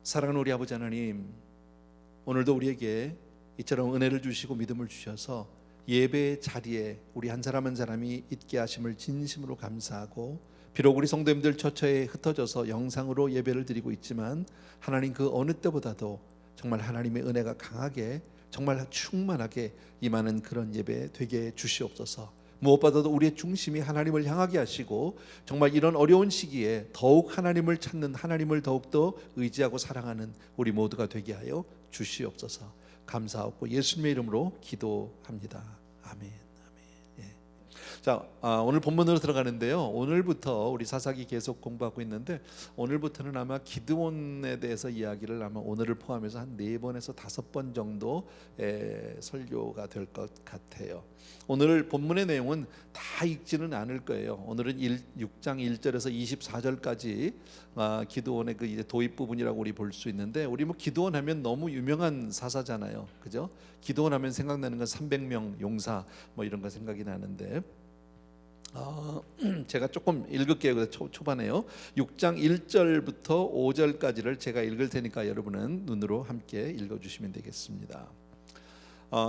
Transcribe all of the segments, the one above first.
사랑하는 우리 아버지 하나님, 오늘도 우리에게 이처럼 은혜를 주시고 믿음을 주셔서 예배의 자리에 우리 한 사람 한 사람이 있게 하심을 진심으로 감사하고, 비록 우리 성도님들 처처에 흩어져서 영상으로 예배를 드리고 있지만 하나님, 그 어느 때보다도 정말 하나님의 은혜가 강하게, 정말 충만하게 임하는 그런 예배 되게 주시옵소서. 무엇보다도 우리의 중심이 하나님을 향하게 하시고, 정말 이런 어려운 시기에 더욱 하나님을 찾는, 하나님을 더욱더 의지하고 사랑하는 우리 모두가 되게 하여 주시옵소서. 감사하고 예수님의 이름으로 기도합니다. 아멘. 자, 오늘 본문으로 들어가는데요, 오늘부터 우리 사사기 계속 공부하고 있는데, 오늘부터는 아마 기드온에 대해서 이야기를 아마 오늘을 포함해서 한 4번에서 5번 정도 설교가 될 것 같아요. 오늘 본문의 내용은 다 읽지는 않을 거예요. 오늘은 6장 1절에서 24절까지 기드온의 그 이제 도입 부분이라고 우리 볼 수 있는데, 우리 뭐 기드온 하면 너무 유명한 사사잖아요, 그죠? 기드온 하면 생각나는 건 300명 용사 뭐 이런 거 생각이 나는데, 제가 조금 읽을게요. 초반에요. 6장 1절부터 5절까지를 제가 읽을 테니까 여러분은 눈으로 함께 읽어주시면 되겠습니다.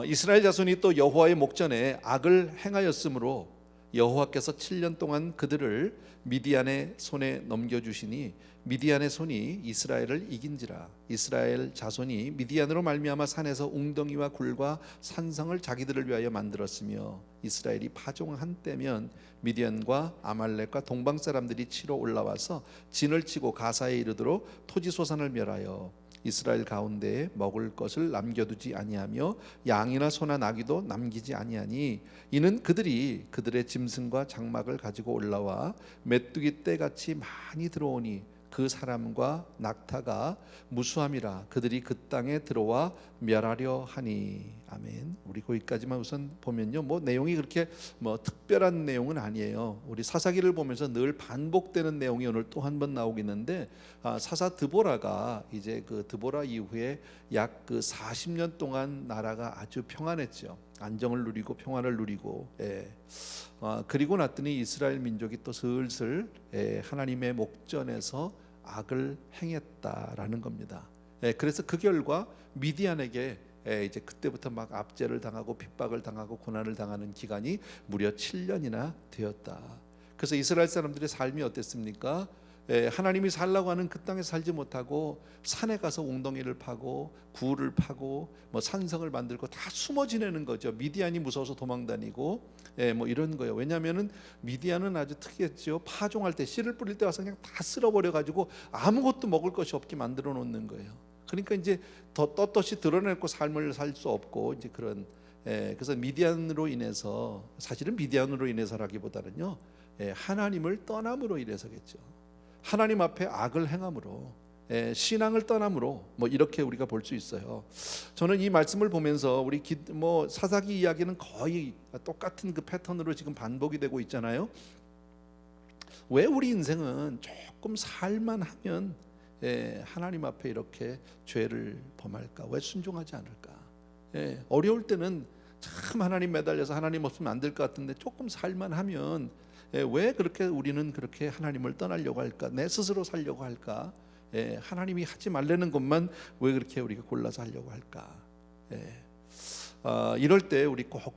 이스라엘 자손이 또 여호와의 목전에 악을 행하였으므로 여호와께서 7년 동안 그들을 미디안의 손에 넘겨주시니 미디안의 손이 이스라엘을 이긴지라. 이스라엘 자손이 미디안으로 말미암아 산에서 웅덩이와 굴과 산성을 자기들을 위하여 만들었으며, 이스라엘이 파종한 때면 미디안과 아말렉과 동방 사람들이 치러 올라와서 진을 치고 가사에 이르도록 토지소산을 멸하여 이스라엘 가운데에 먹을 것을 남겨두지 아니하며 양이나 소나 나귀도 남기지 아니하니, 이는 그들이 그들의 짐승과 장막을 가지고 올라와 메뚜기 떼같이 많이 들어오니 그 사람과 낙타가 무수함이라 그들이 그 땅에 들어와 멸하려 하니. 아멘. 우리 거기까지만 우선 보면요, 뭐 내용이 그렇게 뭐 특별한 내용은 아니에요. 우리 사사기를 보면서 늘 반복되는 내용이 오늘 또 한 번 나오겠는데, 사사 드보라가 이제 그 드보라 이후에 약 그 40년 동안 나라가 아주 평안했죠. 안정을 누리고 평안을 누리고, 그리고 났더니 이스라엘 민족이 또 슬슬 하나님의 목전에서 악을 행했다라는 겁니다. 그래서 그 결과 미디안에게 이제 그때부터 막 압제를 당하고 핍박을 당하고 고난을 당하는 기간이 무려 7년이나 되었다. 그래서 이스라엘 사람들의 삶이 어땠습니까? 하나님이 살라고 하는 그 땅에 살지 못하고 산에 가서 웅덩이를 파고 굴을 파고 뭐 산성을 만들고 다 숨어 지내는 거죠. 미디안이 무서워서 도망다니고, 뭐 이런 거예요. 왜냐하면은 미디안은 아주 특이했죠. 파종할 때 씨를 뿌릴 때 와서 그냥 다 쓸어버려 가지고 아무것도 먹을 것이 없게 만들어 놓는 거예요. 그러니까 이제 더 떳떳이 드러내고 삶을 살 수 없고, 이제 그런, 그래서 미디안으로 인해서, 사실은 미디안으로 인해서라기보다는요, 하나님을 떠남으로 인해서겠죠. 하나님 앞에 악을 행함으로, 신앙을 떠남으로, 뭐 이렇게 우리가 볼 수 있어요. 저는 이 말씀을 보면서 우리 뭐 사사기 이야기는 거의 똑같은 그 패턴으로 지금 반복이 되고 있잖아요. 왜 우리 인생은 조금 살만하면 하나님 앞에 이렇게 죄를 범할까? 왜 순종하지 않을까? 어려울 때는 참 하나님 매달려서 하나님 없으면 안 될 것 같은데, 조금 살만하면 왜 그렇게 우리는 그렇게 하나님을 떠나려고 할까? 내 스스로 살려고 할까? 하나님이 하지 말라는 것만 왜 그렇게 우리가 골라서 하려고 할까? 이럴 때 우리 꼭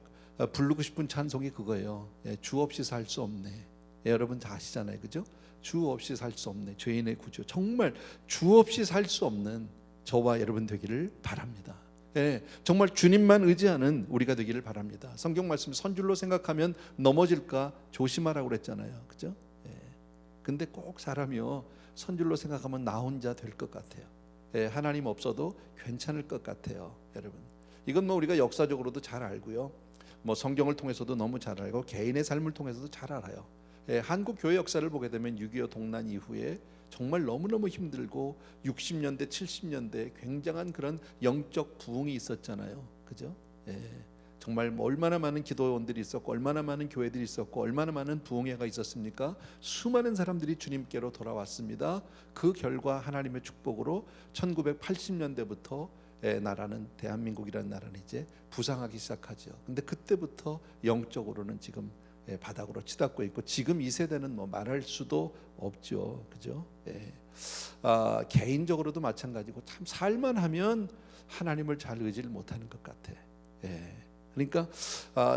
부르고 싶은 찬송이 그거예요. 주 없이 살 수 없네. 여러분 다 아시잖아요, 그죠? 주 없이 살 수 없네. 죄인의 구주. 정말 주 없이 살 수 없는 저와 여러분 되기를 바랍니다. 정말 주님만 의지하는 우리가 되기를 바랍니다. 성경 말씀 선줄로 생각하면 넘어질까 조심하라고 그랬잖아요, 그죠? 근데 꼭 사람이요, 선줄로 생각하면 나 혼자 될 것 같아요. 하나님 없어도 괜찮을 것 같아요, 여러분. 이건 뭐 우리가 역사적으로도 잘 알고요, 뭐 성경을 통해서도 너무 잘 알고 개인의 삶을 통해서도 잘 알아요. 한국 교회 역사를 보게 되면 6.25 동란 이후에 정말 너무너무 힘들고 60년대 70년대 굉장한 그런 영적 부흥이 있었잖아요, 그죠? 정말 뭐 얼마나 많은 기도원들이 있었고 얼마나 많은 교회들이 있었고 얼마나 많은 부흥회가 있었습니까? 수많은 사람들이 주님께로 돌아왔습니다. 그 결과 하나님의 축복으로 1980년대부터 나라는, 대한민국이라는 나라는 이제 부상하기 시작하죠. 근데 그때부터 영적으로는 지금 바닥으로 치닫고 있고 지금 이 세대는 뭐 말할 수도 없죠, 그죠? 개인적으로도 마찬가지고 참 살만하면 하나님을 잘 의지를 못하는 것 같아. 그러니까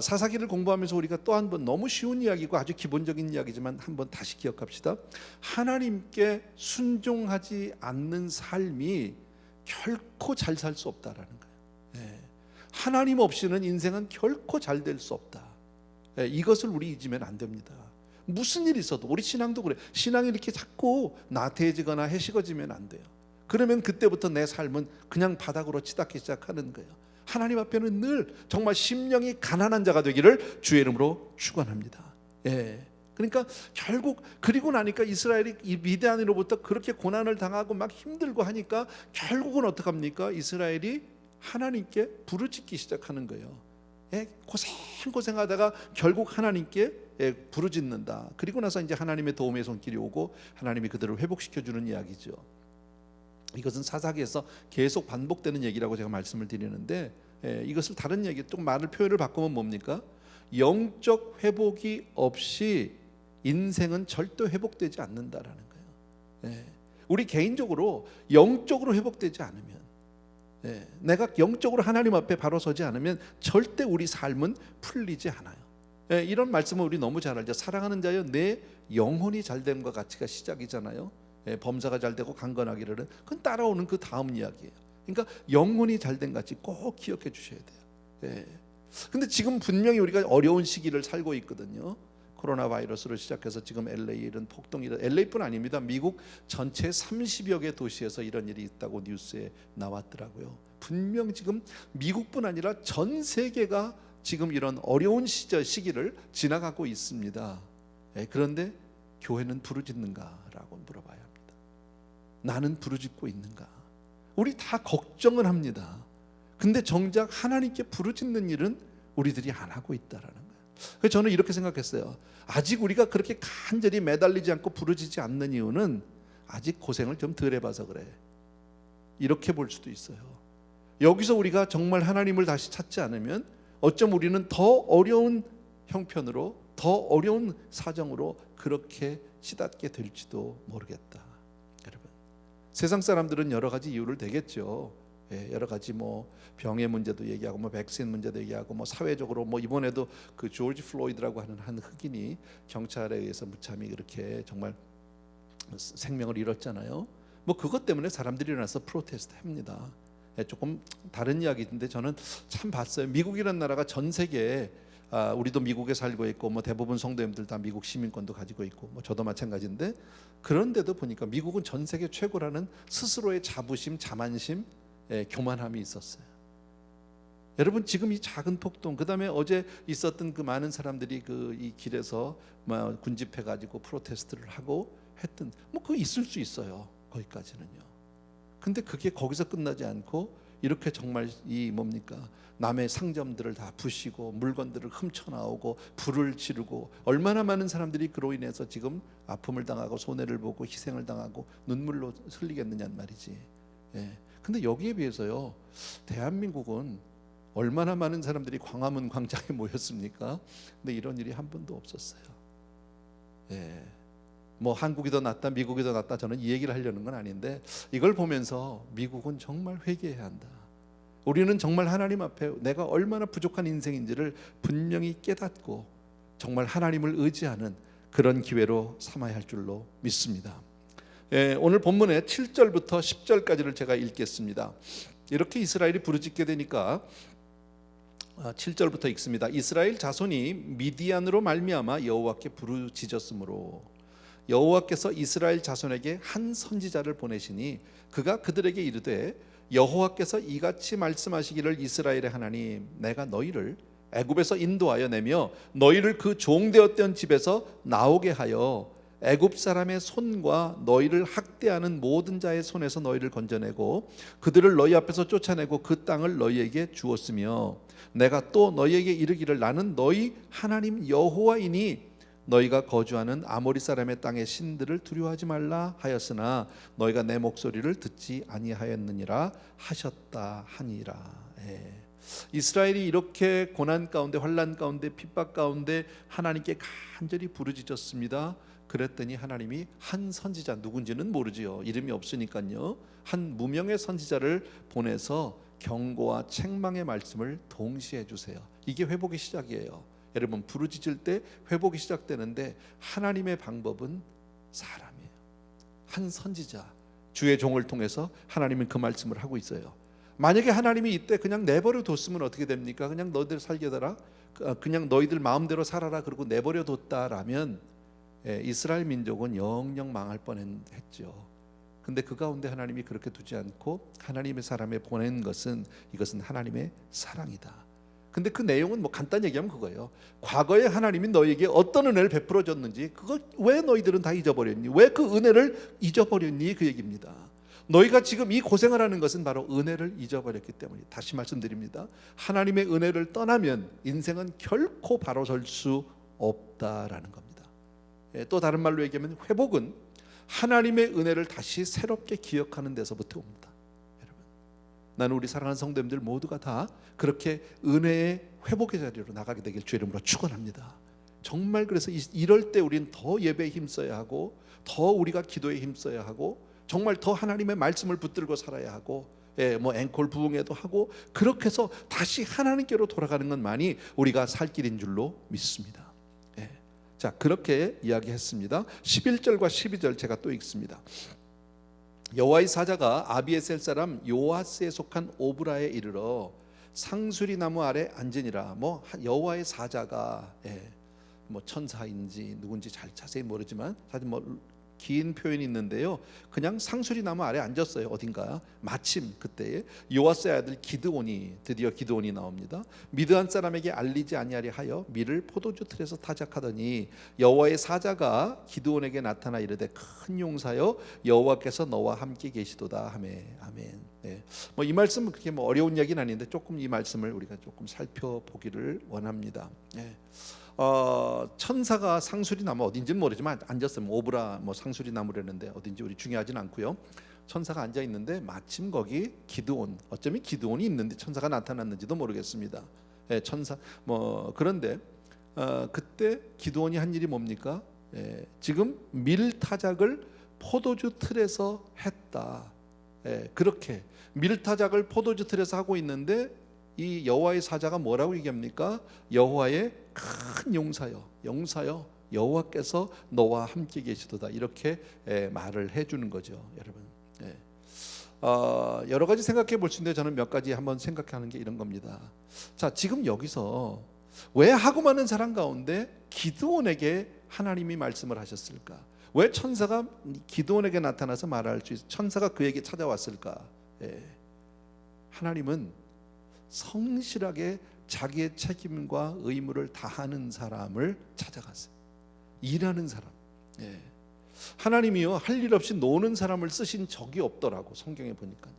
사사기를 공부하면서 우리가 또 한 번 너무 쉬운 이야기고 아주 기본적인 이야기지만 한번 다시 기억합시다. 하나님께 순종하지 않는 삶이 결코 잘 살 수 없다라는 거예요. 하나님 없이는 인생은 결코 잘 될 수 없다. 이것을 우리 잊으면 안 됩니다. 무슨 일이 있어도 우리 신앙도 그래. 신앙이 이렇게 자꾸 나태해지거나 해식어지면 안 돼요. 그러면 그때부터 내 삶은 그냥 바닥으로 치닫기 시작하는 거예요. 하나님 앞에는 늘 정말 심령이 가난한 자가 되기를 주의 이름으로 축원합니다. 그러니까 결국 그리고 나니까 이스라엘이 이 미디안으로부터 그렇게 고난을 당하고 막 힘들고 하니까 결국은 어떡합니까? 이스라엘이 하나님께 부르짖기 시작하는 거예요. 고생하다가 결국 하나님께 부르짖는다. 그리고 나서 이제 하나님의 도움의 손길이 오고 하나님이 그들을 회복시켜주는 이야기죠. 이것은 사사기에서 계속 반복되는 얘기라고 제가 말씀을 드리는데, 이것을 다른 얘기, 좀 말을 표현을 바꾸면 뭡니까? 영적 회복이 없이 인생은 절대 회복되지 않는다라는 거예요. 우리 개인적으로 영적으로 회복되지 않으면, 내가 영적으로 하나님 앞에 바로 서지 않으면 절대 우리 삶은 풀리지 않아요. 이런 말씀을 우리 너무 잘 알죠. 사랑하는 자여 내 영혼이 잘됨과 같이가 시작이잖아요. 범사가 잘되고 강건하기를, 그건 따라오는 그 다음 이야기예요. 그러니까 영혼이 잘된 같이 꼭 기억해 주셔야 돼요. 근데 지금 분명히 우리가 어려운 시기를 살고 있거든요. 코로나 바이러스로 시작해서 지금 LA 이런 폭동이, LA뿐 아닙니다. 미국 전체 30여 개 도시에서 이런 일이 있다고 뉴스에 나왔더라고요. 분명 지금 미국뿐 아니라 전 세계가 지금 이런 어려운 시기를 지나가고 있습니다. 그런데 교회는 부르짖는가라고 물어봐야 합니다. 나는 부르짖고 있는가? 우리 다 걱정을 합니다. 근데 정작 하나님께 부르짖는 일은 우리들이 안 하고 있다라는 거예요. 그래서 저는 이렇게 생각했어요. 아직 우리가 그렇게 간절히 매달리지 않고 부르짖지 않는 이유는 아직 고생을 좀 덜 해봐서 그래. 이렇게 볼 수도 있어요. 여기서 우리가 정말 하나님을 다시 찾지 않으면 어쩜 우리는 더 어려운 형편으로, 더 어려운 사정으로 그렇게 치닫게 될지도 모르겠다. 여러분, 세상 사람들은 여러 가지 이유를 대겠죠. 여러 가지 뭐 병의 문제도 얘기하고 뭐 백신 문제도 얘기하고 뭐 사회적으로 뭐 이번에도 그 조지 플로이드라고 하는 한 흑인이 경찰에 의해서 무참히 그렇게 정말 생명을 잃었잖아요. 뭐 그것 때문에 사람들이 일어나서 프로테스트 합니다. 조금 다른 이야기인데 저는 참 봤어요. 미국이라는 나라가 전 세계에, 우리도 미국에 살고 있고 뭐 대부분 성도님들 다 미국 시민권도 가지고 있고 뭐 저도 마찬가지인데, 그런데도 보니까 미국은 전 세계 최고라는 스스로의 자부심, 자만심, 교만함이 있었어요. 여러분, 지금 이 작은 폭동, 그 다음에 어제 있었던 그 많은 사람들이 그 이 길에서 군집해 가지고 프로테스트를 하고 했던, 뭐 그거 있을 수 있어요. 거기까지는요. 근데 그게 거기서 끝나지 않고 이렇게 정말 이 뭡니까? 남의 상점들을 다 부시고 물건들을 훔쳐나오고 불을 지르고, 얼마나 많은 사람들이 그로 인해서 지금 아픔을 당하고 손해를 보고 희생을 당하고 눈물로 흘리겠느냐는 말이지. 근데 여기에 비해서요, 대한민국은 얼마나 많은 사람들이 광화문 광장에 모였습니까? 근데 이런 일이 한 번도 없었어요. 뭐 한국이 더 낫다, 미국이 더 낫다, 저는 이 얘기를 하려는 건 아닌데, 이걸 보면서 미국은 정말 회개해야 한다. 우리는 정말 하나님 앞에 내가 얼마나 부족한 인생인지를 분명히 깨닫고 정말 하나님을 의지하는 그런 기회로 삼아야 할 줄로 믿습니다. 오늘 본문의 7절부터 10절까지를 제가 읽겠습니다. 이렇게 이스라엘이 부르짖게 되니까 7절부터 읽습니다. 이스라엘 자손이 미디안으로 말미암아 여호와께 부르짖었으므로 여호와께서 이스라엘 자손에게 한 선지자를 보내시니 그가 그들에게 이르되, 여호와께서 이같이 말씀하시기를, 이스라엘의 하나님, 내가 너희를 애굽에서 인도하여 내며 너희를 그 종되었던 집에서 나오게 하여 애굽 사람의 손과 너희를 학대하는 모든 자의 손에서 너희를 건져내고 그들을 너희 앞에서 쫓아내고 그 땅을 너희에게 주었으며, 내가 또 너희에게 이르기를, 나는 너희 하나님 여호와이니 너희가 거주하는 아모리 사람의 땅의 신들을 두려워하지 말라 하였으나 너희가 내 목소리를 듣지 아니하였느니라 하셨다 하니라. 이스라엘이 이렇게 고난 가운데, 환난 가운데, 핍박 가운데 하나님께 간절히 부르짖었습니다. 그랬더니 하나님이 한 선지자, 누군지는 모르지요. 이름이 없으니까요. 한 무명의 선지자를 보내서 경고와 책망의 말씀을 동시에 해주세요. 이게 회복의 시작이에요. 여러분, 부르짖을 때 회복이 시작되는데 하나님의 방법은 사람이에요. 한 선지자, 주의 종을 통해서 하나님은 그 말씀을 하고 있어요. 만약에 하나님이 이때 그냥 내버려 뒀으면 어떻게 됩니까? 그냥 너희들 살게더라, 그냥 너희들 마음대로 살아라 그러고 내버려 뒀다라면 이스라엘 민족은 영영 망할 뻔했죠. 근데 그 가운데 하나님이 그렇게 두지 않고 하나님의 사람에 보낸 것은, 이것은 하나님의 사랑이다. 근데 그 내용은 뭐 간단히 얘기하면 그거예요. 과거에 하나님이 너희에게 어떤 은혜를 베풀어 줬는지, 그거 왜 너희들은 다 잊어버렸니? 왜 그 은혜를 잊어버렸니? 그 얘기입니다. 너희가 지금 이 고생을 하는 것은 바로 은혜를 잊어버렸기 때문에. 다시 말씀드립니다. 하나님의 은혜를 떠나면 인생은 결코 바로 설 수 없다라는 겁니다. 또 다른 말로 얘기하면 회복은 하나님의 은혜를 다시 새롭게 기억하는 데서부터 옵니다. 여러분, 나는 우리 사랑하는 성도님들 모두가 다 그렇게 은혜의 회복의 자리로 나가게 되길 주의 이름으로 축원합니다. 정말 그래서 이럴 때 우리는 더 예배에 힘써야 하고, 더 우리가 기도에 힘써야 하고, 정말 더 하나님의 말씀을 붙들고 살아야 하고, 뭐 앵콜 부흥회도 하고, 그렇게 해서 다시 하나님께로 돌아가는 것만이 우리가 살 길인 줄로 믿습니다. 자, 그렇게 이야기했습니다. 11절과 12절 제가 또 읽습니다. 여호와의 사자가 아비에셀 사람 요아스에 속한 오브라에 이르러 상수리 나무 아래 앉으니라. 뭐 여호와의 사자가 뭐 천사인지 누군지 잘 자세히 모르지만 사실 뭐 긴 표현이 있는데요. 그냥 상수리 나무 아래 앉았어요. 어딘가. 마침 그때에 요아스의 아들 기드온이, 드디어 기드온이 나옵니다. 미드안 사람에게 알리지 아니하려 하여 밀을 포도주 틀에서 타작하더니 여호와의 사자가 기드온에게 나타나 이르되 큰 용사여 여호와께서 너와 함께 계시도다 하매. 아멘. 뭐 이 말씀은 그렇게 뭐 어려운 이야기는 아닌데 조금 이 말씀을 우리가 조금 살펴보기를 원합니다. 천사가 상수리 나무 어딘지는 모르지만 앉았어요. 오브라 뭐 상수리 나무라는데 어딘지 우리 중요하진 않고요. 천사가 앉아 있는데 마침 거기 기드온, 어쩌면 기드온이 있는데 천사가 나타났는지도 모르겠습니다. 천사 뭐 그런데 그때 기드온이 한 일이 뭡니까? 지금 밀타작을 포도주 틀에서 했다. 그렇게 밀타작을 포도주 틀에서 하고 있는데 이 여호와의 사자가 뭐라고 얘기합니까? 여호와의 큰 용사여 여호와께서 너와 함께 계시도다. 이렇게 말을 해주는 거죠, 여러분. 여러 가지 생각해 볼 수 있는데 저는 몇 가지 한번 생각하는 게 이런 겁니다. 자, 지금 여기서 왜 하고 많은 사람 가운데 기드온에게 하나님이 말씀을 하셨을까? 왜 천사가 기드온에게 나타나서 말할 수 있어? 천사가 그에게 찾아왔을까? 하나님은 성실하게 자기의 책임과 의무를 다하는 사람을 찾아갔어요. 일하는 사람. 하나님이요, 할 일 없이 노는 사람을 쓰신 적이 없더라고, 성경에 보니까요.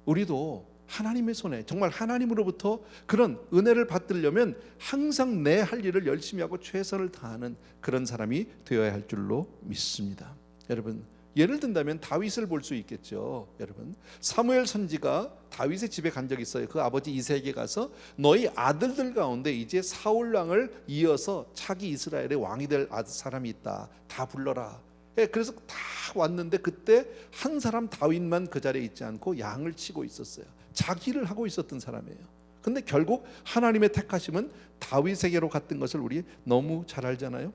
우리도 하나님의 손에, 정말 하나님으로부터 그런 은혜를 받으려면 항상 내 할 일을 열심히 하고 최선을 다하는 그런 사람이 되어야 할 줄로 믿습니다. 여러분, 예를 든다면 다윗을 볼 수 있겠죠. 여러분, 사무엘 선지가 다윗의 집에 간 적이 있어요. 그 아버지 이새에게 가서 너희 아들들 가운데 이제 사울 왕을 이어서 차기 이스라엘의 왕이 될 사람이 있다, 다 불러라. 그래서 다 왔는데 그때 한 사람 다윗만 그 자리에 있지 않고 양을 치고 있었어요. 자기를 하고 있었던 사람이에요. 근데 결국 하나님의 택하심은 다윗에게로 갔던 것을 우리 너무 잘 알잖아요.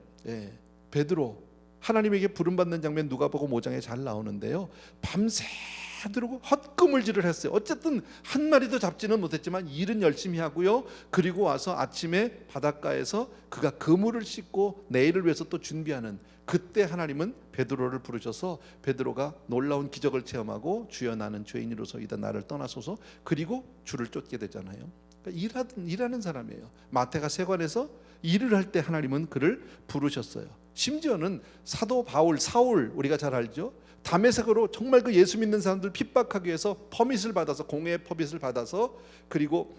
베드로, 하나님에게 부름받는 장면 누가복음 5장에 잘 나오는데요. 밤새도록 헛구물질을 했어요. 어쨌든 한 마리도 잡지는 못했지만 일은 열심히 하고요. 그리고 와서 아침에 바닷가에서 그가 그물을 씻고 내일을 위해서 또 준비하는, 그때 하나님은 베드로를 부르셔서 베드로가 놀라운 기적을 체험하고 주여 나는 죄인으로서이다, 나를 떠나소서, 그리고 주를 쫓게 되잖아요. 그러니까 일하는 사람이에요. 마태가 세관에서 일을 할 때 하나님은 그를 부르셨어요. 심지어는 사도 바울, 사울, 우리가 잘 알죠. 다메섹으로 정말 그 예수 믿는 사람들 핍박하기 위해서 퍼밋을 받아서, 공회의 퍼밋을 받아서, 그리고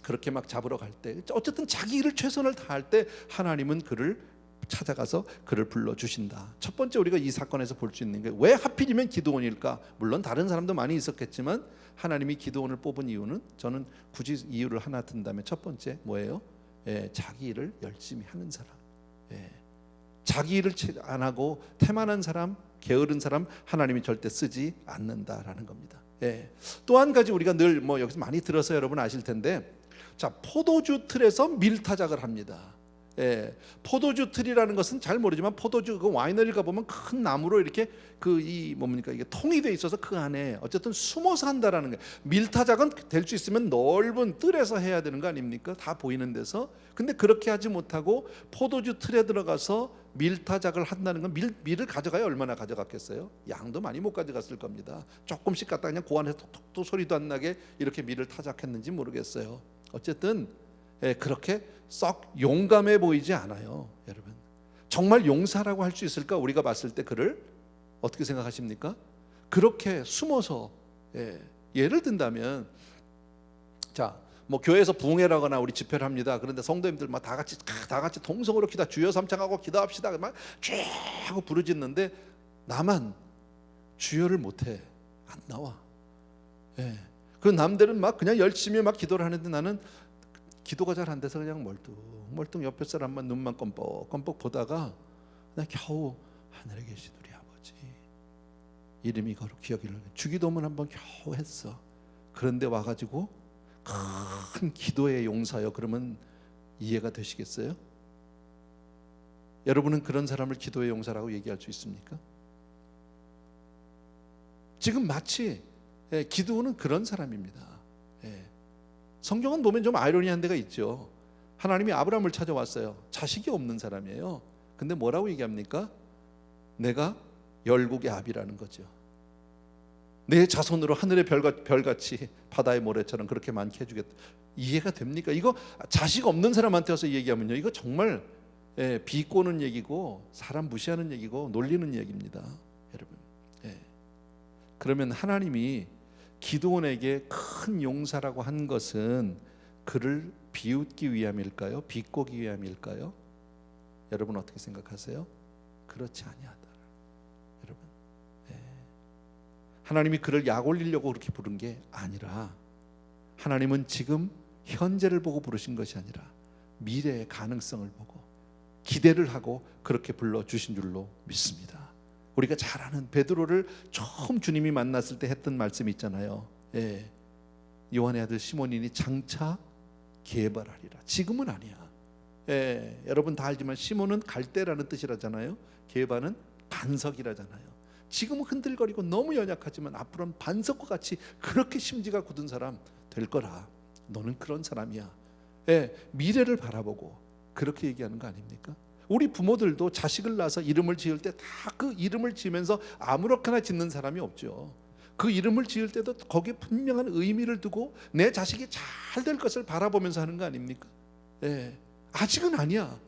그렇게 막 잡으러 갈 때, 어쨌든 자기 일을 최선을 다할 때 하나님은 그를 찾아가서 그를 불러주신다. 첫 번째 우리가 이 사건에서 볼 수 있는 게 왜 하필이면 기드온일까? 물론 다른 사람도 많이 있었겠지만 하나님이 기드온을 뽑은 이유는, 저는 굳이 이유를 하나 든다면 첫 번째 뭐예요? 자기 일을 열심히 하는 사람. 자기 일을 안 하고 태만한 사람, 게으른 사람 하나님이 절대 쓰지 않는다라는 겁니다. 또 한 가지 우리가 늘 여기서 많이 들어서 여러분 아실 텐데, 자, 포도주 틀에서 밀타작을 합니다. 포도주 틀이라는 것은 잘 모르지만 포도주 그 와이너리 가보면 큰 나무로 이렇게 이게 통이 돼 있어서 그 안에 어쨌든 숨어서 한다라는 거예요. 밀타작은 될 수 있으면 넓은 뜰에서 해야 되는 거 아닙니까? 다 보이는 데서. 근데 그렇게 하지 못하고 포도주 틀에 들어가서 밀타작을 한다는 건 밀을 가져가야 얼마나 가져갔겠어요? 양도 많이 못 가져갔을 겁니다. 조금씩 갖다 그냥 그 안에서 톡톡 소리도 안 나게 이렇게 밀을 타작했는지 모르겠어요. 어쨌든 그렇게 썩 용감해 보이지 않아요. 여러분, 정말 용사라고 할 수 있을까? 우리가 봤을 때 그를 어떻게 생각하십니까? 그렇게 숨어서, 예를 든다면, 자, 교회에서 부흥회라거나 우리 집회를 합니다. 그런데 성도님들 다 같이 동성으로 주여 삼창하고 기도합시다 막 쫙 하고 부르짖는데 나만 주여를 못해, 안 나와. 그 남들은 막 그냥 열심히 막 기도를 하는데 나는 기도가 잘 안 돼서 그냥 멀뚱 옆에 사람만 눈만 껌뻑 보다가 나 겨우 하늘에 계신 우리 아버지 이름이 거룩 기억이 주기도문 한번 겨우 했어. 그런데 와가지고 큰 기도의 용사요 그러면 이해가 되시겠어요? 여러분은 그런 사람을 기도의 용사라고 얘기할 수 있습니까? 지금 마치 기드온은 그런 사람입니다. 성경은 보면 좀 아이러니한 데가 있죠. 하나님이 아브라함을 찾아왔어요. 자식이 없는 사람이에요. 근데 뭐라고 얘기합니까? 내가 열국의 아비라는 거죠. 내 자손으로 하늘의 별같이 바다의 모래처럼 그렇게 많게 해주겠다. 이해가 됩니까? 이거 자식 없는 사람한테 와서 얘기하면요, 이거 정말 비꼬는 얘기고 사람 무시하는 얘기고 놀리는 얘기입니다, 여러분. 그러면 하나님이 기드온에게 큰 용사라고 한 것은 그를 비웃기 위함일까요? 비꼬기 위함일까요? 여러분 어떻게 생각하세요? 그렇지 아니하다. 여러분, 하나님이 그를 약 올리려고 그렇게 부른 게 아니라 하나님은 지금 현재를 보고 부르신 것이 아니라 미래의 가능성을 보고 기대를 하고 그렇게 불러주신 줄로 믿습니다. 우리가 잘 아는 베드로를 처음 주님이 만났을 때 했던 말씀이 있잖아요. 요한의 아들 시몬이니 장차 개발하리라. 지금은 아니야. 여러분 다 알지만 시몬은 갈대라는 뜻이라잖아요. 개발은 반석이라잖아요. 지금은 흔들거리고 너무 연약하지만 앞으로는 반석과 같이 그렇게 심지가 굳은 사람 될 거라. 너는 그런 사람이야. 미래를 바라보고 그렇게 얘기하는 거 아닙니까? 우리 부모들도 자식을 낳아서 이름을 지을 때 다 그 이름을 지으면서 아무렇게나 짓는 사람이 없죠. 그 이름을 지을 때도 거기에 분명한 의미를 두고 내 자식이 잘 될 것을 바라보면서 하는 거 아닙니까? 아직은 아니야.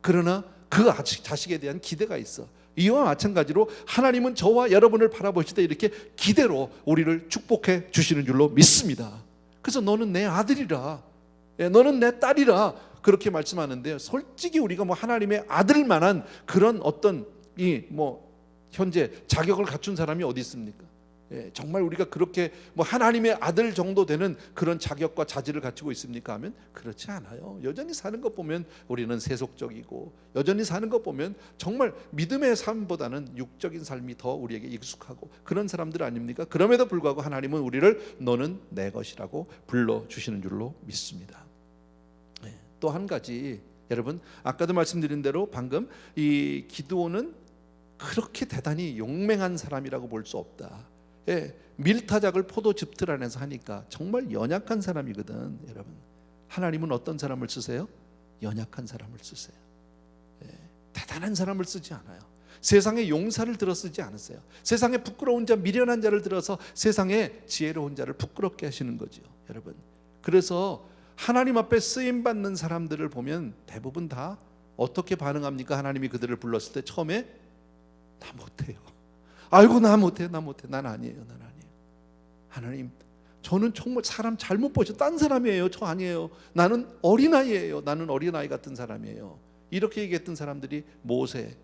그러나 그 자식에 대한 기대가 있어. 이와 마찬가지로 하나님은 저와 여러분을 바라보실 때 이렇게 기대로 우리를 축복해 주시는 줄로 믿습니다. 그래서 너는 내 아들이라, 너는 내 딸이라 그렇게 말씀하는데요. 솔직히 우리가 하나님의 아들만한 그런 어떤 현재 자격을 갖춘 사람이 어디 있습니까? 정말 우리가 그렇게 하나님의 아들 정도 되는 그런 자격과 자질을 갖추고 있습니까? 하면 그렇지 않아요. 여전히 사는 것 보면 우리는 세속적이고 여전히 사는 것 보면 정말 믿음의 삶보다는 육적인 삶이 더 우리에게 익숙하고 그런 사람들 아닙니까? 그럼에도 불구하고 하나님은 우리를 너는 내 것이라고 불러주시는 줄로 믿습니다. 또 한 가지, 여러분 아까도 말씀드린 대로 방금 이 기드온은 그렇게 대단히 용맹한 사람이라고 볼 수 없다. 밀타작을 포도즙 틀 안에서 하니까 정말 연약한 사람이거든. 여러분, 하나님은 어떤 사람을 쓰세요? 연약한 사람을 쓰세요. 대단한 사람을 쓰지 않아요. 세상의 용사를 들어 쓰지 않으세요. 세상에 부끄러운 자, 미련한 자를 들어서 세상에 지혜로운 자를 부끄럽게 하시는 거죠, 여러분. 그래서 하나님 앞에 쓰임 받는 사람들을 보면 대부분 다 어떻게 반응합니까? 하나님이 그들을 불렀을 때 처음에 나 못해요. 아이고 나 못해. 난 아니에요. 하나님, 저는 정말 사람 잘못 보셔. 딴 사람이에요. 저 아니에요. 나는 어린아이예요. 나는 어린아이 같은 사람이에요. 이렇게 얘기했던 사람들이 모세,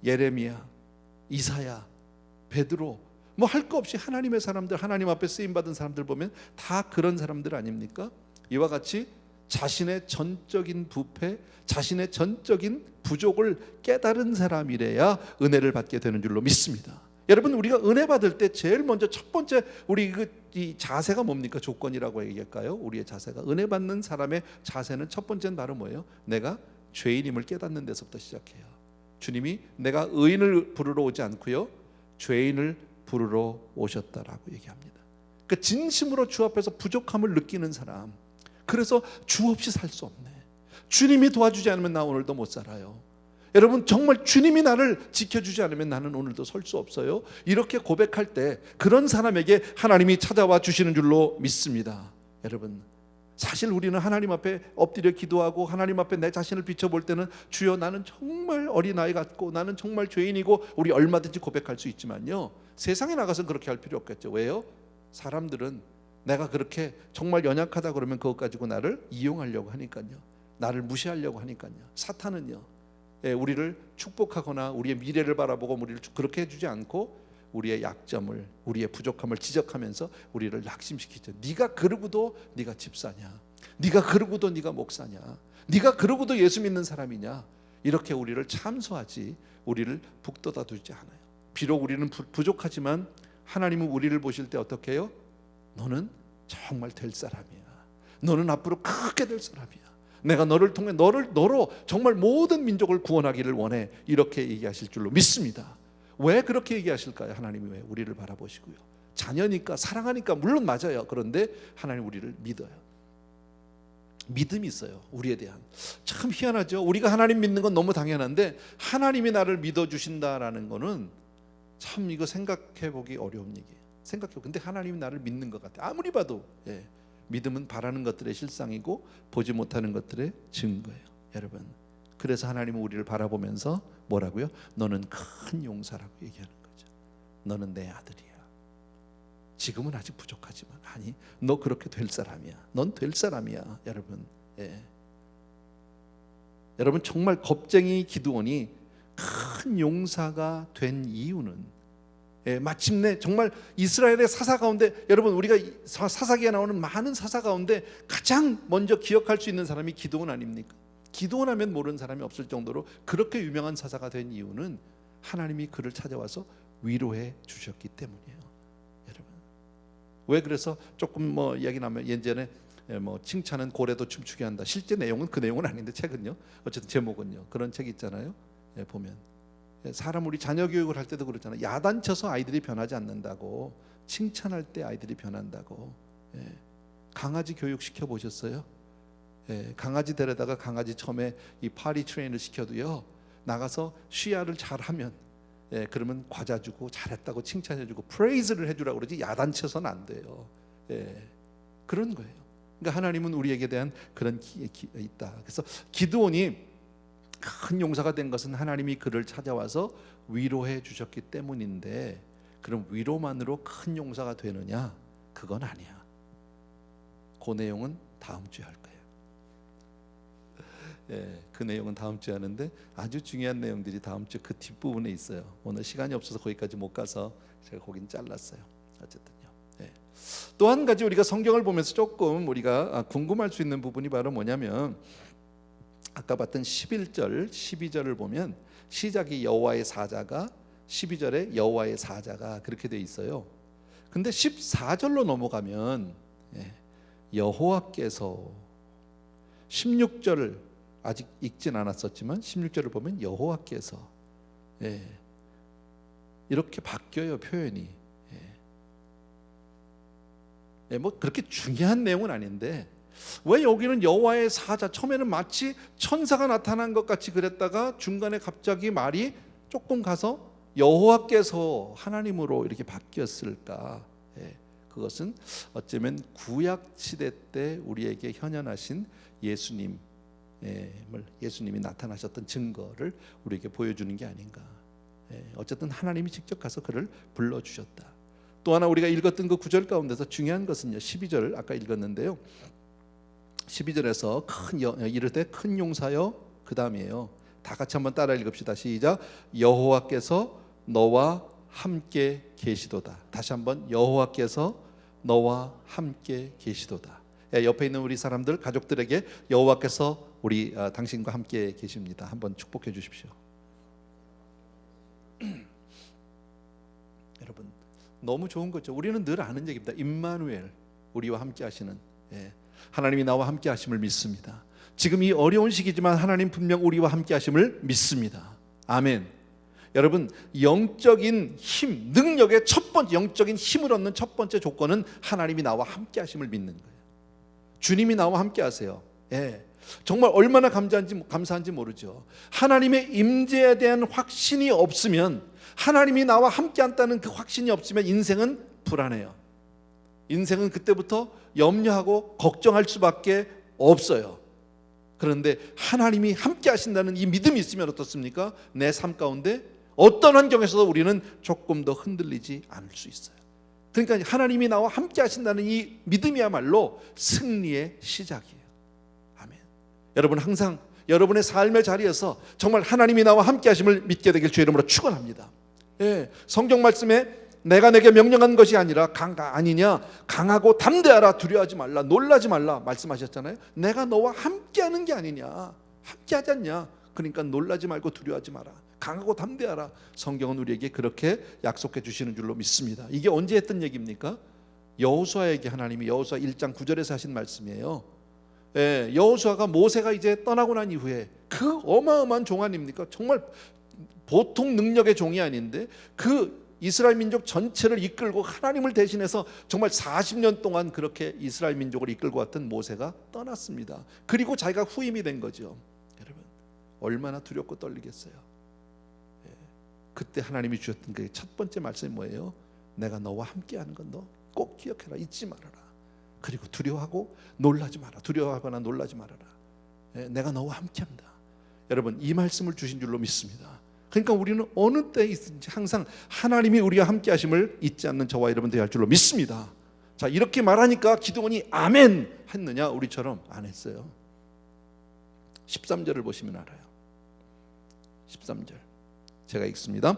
예레미야, 이사야, 베드로, 뭐 할 거 없이 하나님의 사람들, 하나님 앞에 쓰임 받은 사람들 보면 다 그런 사람들 아닙니까? 이와 같이 자신의 전적인 부패, 자신의 전적인 부족을 깨달은 사람이래야 은혜를 받게 되는 줄로 믿습니다. 여러분, 우리가 은혜 받을 때 제일 먼저 첫 번째 우리 이 자세가 뭡니까? 조건이라고 얘기할까요? 우리의 자세가, 은혜 받는 사람의 자세는 첫 번째는 바로 뭐예요? 내가 죄인임을 깨닫는 데서부터 시작해요. 주님이 내가 의인을 부르러 오지 않고요, 죄인을 부르러 오셨다라고 얘기합니다. 그러니까 진심으로 주 앞에서 부족함을 느끼는 사람, 그래서 주 없이 살 수 없네, 주님이 도와주지 않으면 나 오늘도 못 살아요, 여러분 정말 주님이 나를 지켜주지 않으면 나는 오늘도 설 수 없어요, 이렇게 고백할 때 그런 사람에게 하나님이 찾아와 주시는 줄로 믿습니다. 여러분, 사실 우리는 하나님 앞에 엎드려 기도하고 하나님 앞에 내 자신을 비춰볼 때는 주여 나는 정말 어린아이 같고 나는 정말 죄인이고 우리 얼마든지 고백할 수 있지만요, 세상에 나가서는 그렇게 할 필요 없겠죠. 왜요? 사람들은 내가 그렇게 정말 연약하다 그러면 그것 가지고 나를 이용하려고 하니까요, 나를 무시하려고 하니까요. 사탄은요, 우리를 축복하거나 우리의 미래를 바라보고 우리를 그렇게 해주지 않고 우리의 약점을, 우리의 부족함을 지적하면서 우리를 낙심시키죠. 네가 그러고도 네가 집사냐, 네가 그러고도 네가 목사냐, 네가 그러고도 예수 믿는 사람이냐, 이렇게 우리를 참소하지 우리를 북돋아 두지 않아요. 비록 우리는 부족하지만 하나님은 우리를 보실 때 어떻게 해요? 너는 정말 될 사람이야, 너는 앞으로 크게 될 사람이야, 내가 너를 통해 너로 정말 모든 민족을 구원하기를 원해, 이렇게 얘기하실 줄로 믿습니다. 왜 그렇게 얘기하실까요? 하나님이 왜 우리를 바라보시고요, 자녀니까 사랑하니까 물론 맞아요. 그런데 하나님 우리를 믿어요. 믿음이 있어요, 우리에 대한. 참 희한하죠. 우리가 하나님 믿는 건 너무 당연한데 하나님이 나를 믿어주신다라는 거는 참 이거 생각해보기 어려운 얘기예요. 근데 하나님이 나를 믿는 것 같아요. 아무리 봐도. 믿음은 바라는 것들의 실상이고 보지 못하는 것들의 증거예요. 여러분, 그래서 하나님은 우리를 바라보면서 뭐라고요? 너는 큰 용사라고 얘기하는 거죠. 너는 내 아들이야. 지금은 아직 부족하지만, 아니 너 그렇게 될 사람이야. 넌 될 사람이야. 여러분, 여러분 정말 겁쟁이 기드온이 큰 용사가 된 이유는, 마침내 정말 이스라엘의 사사 가운데, 여러분 우리가 사사기에 나오는 많은 사사 가운데 가장 먼저 기억할 수 있는 사람이 기드온 아닙니까? 기드온 하면 모르는 사람이 없을 정도로 그렇게 유명한 사사가 된 이유는 하나님이 그를 찾아와서 위로해 주셨기 때문이에요. 여러분, 왜 그래서 조금 뭐 이야기 나면 예전에 뭐 칭찬은 고래도 춤추게 한다, 실제 내용은 그 내용은 아닌데 책은요, 어쨌든 제목은요, 그런 책 있잖아요. 보면 사람, 우리 자녀 교육을 할 때도 그렇잖아요. 야단쳐서 아이들이 변하지 않는다고, 칭찬할 때 아이들이 변한다고. 강아지 교육 시켜 보셨어요? 강아지 데려다가 강아지 처음에 이 파리 트레인을 시켜도요, 나가서 쉬야를 잘하면 그러면 과자 주고 잘했다고 칭찬해주고 프레이즈를 해주라고 그러지, 야단쳐서는 안 돼요. 그런 거예요. 그러니까 하나님은 우리에게 대한 그런 있다. 그래서 기드온이 큰 용사가 된 것은 하나님이 그를 찾아와서 위로해 주셨기 때문인데, 그럼 위로만으로 큰 용사가 되느냐? 그건 아니야. 그 내용은 다음 주에 할 거예요. 그 내용은 다음 주에 하는데 아주 중요한 내용들이 다음 주 그 뒷부분에 있어요. 오늘 시간이 없어서 거기까지 못 가서 제가 거긴 잘랐어요. 어쨌든요. 또 한 가지 우리가 성경을 보면서 조금 우리가 궁금할 수 있는 부분이 바로 뭐냐면, 아까 봤던 11절, 12절을 보면 시작이 여호와의 사자가, 12절에 여호와의 사자가 그렇게 돼 있어요. 근데 14절로 넘어가면 여호와께서, 16절을 아직 읽진 않았었지만 16절을 보면 여호와께서, 이렇게 바뀌어요, 표현이. 뭐 그렇게 중요한 내용은 아닌데 왜 여기는 여호와의 사자, 처음에는 마치 천사가 나타난 것 같이 그랬다가 중간에 갑자기 말이 조금 가서 여호와께서 하나님으로 이렇게 바뀌었을까? 그것은 어쩌면 구약 시대 때 우리에게 현현하신 예수님이 나타나셨던 증거를 우리에게 보여주는 게 아닌가. 어쨌든 하나님이 직접 가서 그를 불러주셨다. 또 하나 우리가 읽었던 그 구절 가운데서 중요한 것은요, 12절 아까 읽었는데요, 12절에서 이르되 큰 용사여 그 다음이에요. 다 같이 한번 따라 읽읍시다. 시작. 여호와께서 너와 함께 계시도다. 다시 한번 여호와께서 너와 함께 계시도다. 옆에 있는 우리 사람들, 가족들에게 여호와께서 우리 당신과 함께 계십니다. 한번 축복해 주십시오. 여러분 너무 좋은 거죠. 우리는 늘 아는 얘기입니다. 임마누엘, 우리와 함께 하시는, 하나님이 나와 함께 하심을 믿습니다. 지금 이 어려운 시기지만 하나님 분명 우리와 함께 하심을 믿습니다. 아멘. 여러분 영적인 힘, 능력의 첫 번째, 영적인 힘을 얻는 첫 번째 조건은 하나님이 나와 함께 하심을 믿는 거예요. 주님이 나와 함께 하세요. 정말 얼마나 감사한지 모르죠. 하나님의 임재에 대한 확신이 없으면, 하나님이 나와 함께 한다는 그 확신이 없으면 인생은 불안해요. 인생은 그때부터 염려하고 걱정할 수밖에 없어요. 그런데 하나님이 함께 하신다는 이 믿음이 있으면 어떻습니까? 내 삶 가운데 어떤 환경에서도 우리는 조금 더 흔들리지 않을 수 있어요. 그러니까 하나님이 나와 함께 하신다는 이 믿음이야말로 승리의 시작이에요. 아멘. 여러분 항상 여러분의 삶의 자리에서 정말 하나님이 나와 함께 하심을 믿게 되길 주의 이름으로 축원합니다. 성경 말씀에 내가 내게 명령한 것이 아니라 아니냐, 강하고 담대하라, 두려워하지 말라, 놀라지 말라 말씀하셨잖아요. 내가 너와 함께하는 게 아니냐, 함께하지 않냐. 그러니까 놀라지 말고 두려워하지 마라, 강하고 담대하라. 성경은 우리에게 그렇게 약속해 주시는 줄로 믿습니다. 이게 언제 했던 얘기입니까? 여호수아에게 하나님이 여호수아 1장 9절에서 하신 말씀이에요. 여호수아가 모세가 이제 떠나고 난 이후에 그 어마어마한 종 아닙니까? 정말 보통 능력의 종이 아닌데 그 이스라엘 민족 전체를 이끌고 하나님을 대신해서 정말 40년 동안 그렇게 이스라엘 민족을 이끌고 왔던 모세가 떠났습니다. 그리고 자기가 후임이 된 거죠. 여러분 얼마나 두렵고 떨리겠어요. 그때 하나님이 주셨던 그 첫 번째 말씀이 뭐예요? 내가 너와 함께하는 건 너 꼭 기억해라, 잊지 말아라. 그리고 두려워하고 놀라지 마라, 두려워하거나 놀라지 말아라. 내가 너와 함께한다. 여러분 이 말씀을 주신 줄로 믿습니다. 그러니까 우리는 어느 때 있든지 항상 하나님이 우리와 함께 하심을 잊지 않는 저와 여러분 되어야 할 줄로 믿습니다. 자, 이렇게 말하니까 기드온이 아멘 했느냐? 우리처럼 안 했어요. 13절을 보시면 알아요. 13절 제가 읽습니다.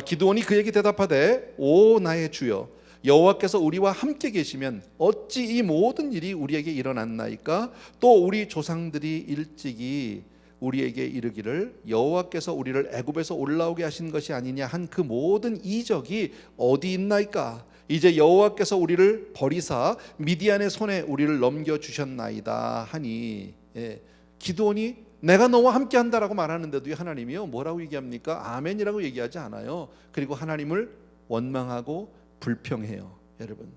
기드온이 그에게 대답하되 오 나의 주여, 여호와께서 우리와 함께 계시면 어찌 이 모든 일이 우리에게 일어났나이까? 또 우리 조상들이 일찍이 우리에게 이르기를 여호와께서 우리를 애굽에서 올라오게 하신 것이 아니냐 한 그 모든 이적이 어디 있나이까? 이제 여호와께서 우리를 버리사 미디안의 손에 우리를 넘겨 주셨나이다 하니, 기드온이 내가 너와 함께 한다라고 말하는데도 하나님이요 뭐라고 얘기합니까? 아멘이라고 얘기하지 않아요. 그리고 하나님을 원망하고 불평해요. 여러분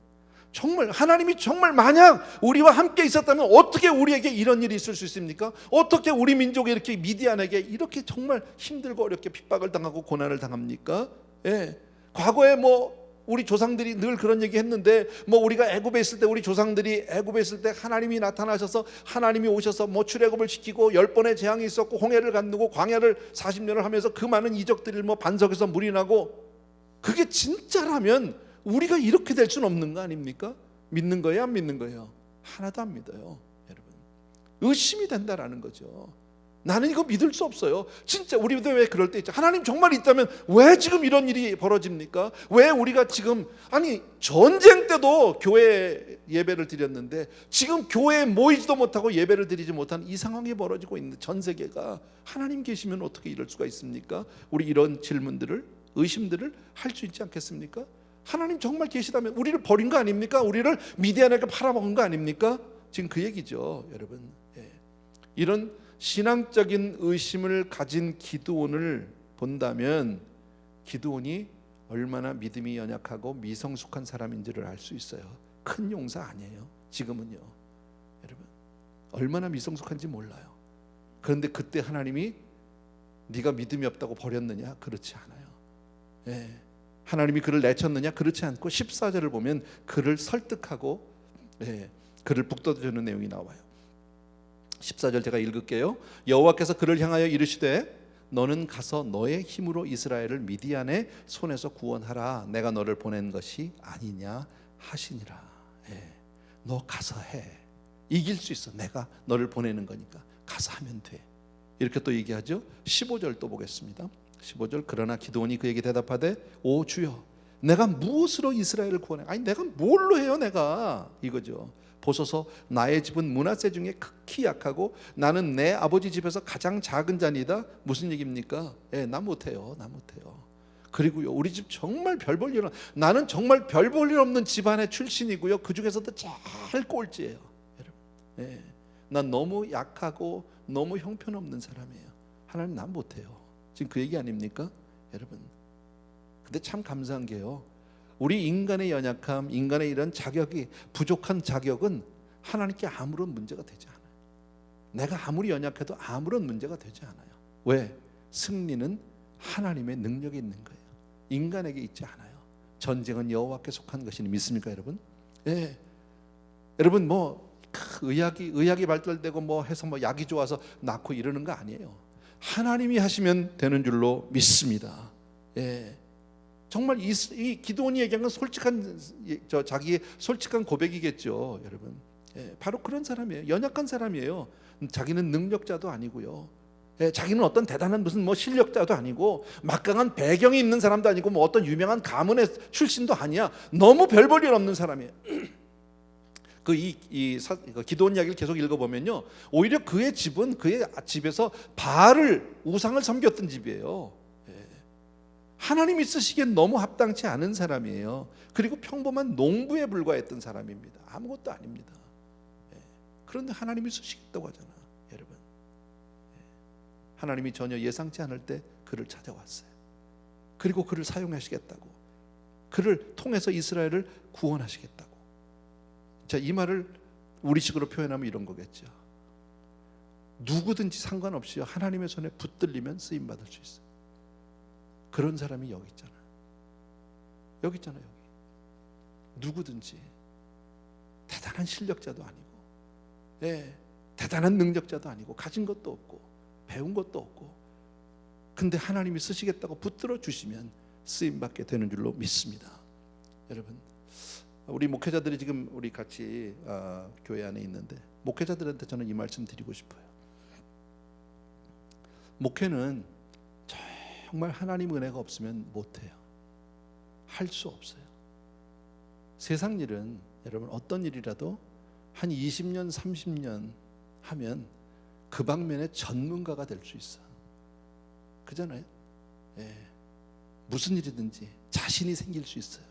정말 하나님이 정말 만약 우리와 함께 있었다면 어떻게 우리에게 이런 일이 있을 수 있습니까? 어떻게 우리 민족이 이렇게 미디안에게 이렇게 정말 힘들고 어렵게 핍박을 당하고 고난을 당합니까? 과거에 우리 조상들이 늘 그런 얘기 했는데 우리가 애굽에 있을 때 우리 조상들이 애굽에 있을 때 하나님이 나타나셔서 하나님이 오셔서 출애굽을 시키고 10번의 재앙이 있었고 홍해를 건너고 광야를 40년을 하면서 그 많은 이적들을 반석에서 물이 나고, 그게 진짜라면 우리가 이렇게 될 수는 없는 거 아닙니까? 믿는 거예요, 안 믿는 거예요? 하나도 안 믿어요. 여러분 의심이 된다라는 거죠. 나는 이거 믿을 수 없어요. 진짜 우리도 왜 그럴 때 있죠. 하나님 정말 있다면 왜 지금 이런 일이 벌어집니까? 왜 우리가 지금, 아니 전쟁 때도 교회 예배를 드렸는데 지금 교회에 모이지도 못하고 예배를 드리지 못한 이 상황이 벌어지고 있는 전 세계가, 하나님 계시면 어떻게 이럴 수가 있습니까? 우리 이런 질문들을, 의심들을 할 수 있지 않겠습니까? 하나님 정말 계시다면 우리를 버린 거 아닙니까? 우리를 미디안에게 팔아먹은 거 아닙니까? 지금 그 얘기죠, 여러분. 이런 신앙적인 의심을 가진 기드온을 본다면 기드온이 얼마나 믿음이 연약하고 미성숙한 사람인지를 알 수 있어요. 큰 용사 아니에요. 지금은요, 여러분 얼마나 미성숙한지 몰라요. 그런데 그때 하나님이 네가 믿음이 없다고 버렸느냐? 그렇지 않아요. 하나님이 그를 내쳤느냐? 그렇지 않고 14절을 보면 그를 설득하고 그를 북돋아주는 내용이 나와요. 14절 제가 읽을게요. 여호와께서 그를 향하여 이르시되 너는 가서 너의 힘으로 이스라엘을 미디안의 손에서 구원하라. 내가 너를 보낸 것이 아니냐 하시니라. 너 가서 해. 이길 수 있어. 내가 너를 보내는 거니까 가서 하면 돼. 이렇게 또 얘기하죠. 15절 또 보겠습니다. 15절 그러나 기드온이 그에게 대답하되 오 주여 내가 무엇으로 이스라엘을 구원해? 아니 내가 뭘로 해요 내가 이거죠. 보소서 나의 집은 므낫세 중에 극히 약하고 나는 내 아버지 집에서 가장 작은 자니다. 무슨 얘기입니까? 나 못해요. 나 못해요. 그리고요 우리 집 정말 별 볼 일 나는 정말 별 볼 일 없는 집안의 출신이고요 그 중에서도 제일 꼴찌예요 여러분. 난 너무 약하고 너무 형편없는 사람이에요. 하나님 난 못해요. 지금 그 얘기 아닙니까 여러분? 근데 참 감사한 게요 우리 인간의 연약함, 인간의 이런 자격이 부족한 자격은 하나님께 아무런 문제가 되지 않아요. 내가 아무리 연약해도 아무런 문제가 되지 않아요. 왜? 승리는 하나님의 능력에 있는 거예요. 인간에게 있지 않아요. 전쟁은 여호와께 속한 것이니 믿습니까 여러분? 여러분 의학이 발달되고 해서 약이 좋아서 낳고 이러는 거 아니에요. 하나님이 하시면 되는 줄로 믿습니다. 정말 이 기드온이 얘기한 건 솔직한 자기의 솔직한 고백이겠죠, 여러분. 바로 그런 사람이에요. 연약한 사람이에요. 자기는 능력자도 아니고요. 자기는 어떤 대단한 무슨 실력자도 아니고 막강한 배경이 있는 사람도 아니고 어떤 유명한 가문의 출신도 아니야. 너무 별 볼 일 없는 사람이에요. 기드온 이야기를 계속 읽어보면요, 오히려 그의 집은 그의 집에서 바알을 우상을 섬겼던 집이에요. 하나님이 쓰시기엔 너무 합당치 않은 사람이에요. 그리고 평범한 농부에 불과했던 사람입니다. 아무것도 아닙니다. 그런데 하나님이 쓰시겠다고 하잖아, 여러분. 하나님이 전혀 예상치 않을 때 그를 찾아왔어요. 그리고 그를 사용하시겠다고, 그를 통해서 이스라엘을 구원하시겠다고. 자, 이 말을 우리식으로 표현하면 이런 거겠죠. 누구든지 상관없이 하나님의 손에 붙들리면 쓰임 받을 수 있어요. 그런 사람이 여기 있잖아요. 여기 있잖아요. 여기 누구든지 대단한 실력자도 아니고, 대단한 능력자도 아니고, 가진 것도 없고 배운 것도 없고, 근데 하나님이 쓰시겠다고 붙들어 주시면 쓰임 받게 되는 줄로 믿습니다. 여러분, 우리 목회자들이 지금 우리 같이 교회 안에 있는데 목회자들한테 저는 이 말씀 드리고 싶어요. 목회는 정말 하나님 은혜가 없으면 못해요. 할 수 없어요. 세상 일은 여러분 어떤 일이라도 한 20년 30년 하면 그 방면의 전문가가 될 수 있어요. 그잖아요. 무슨 일이든지 자신이 생길 수 있어요.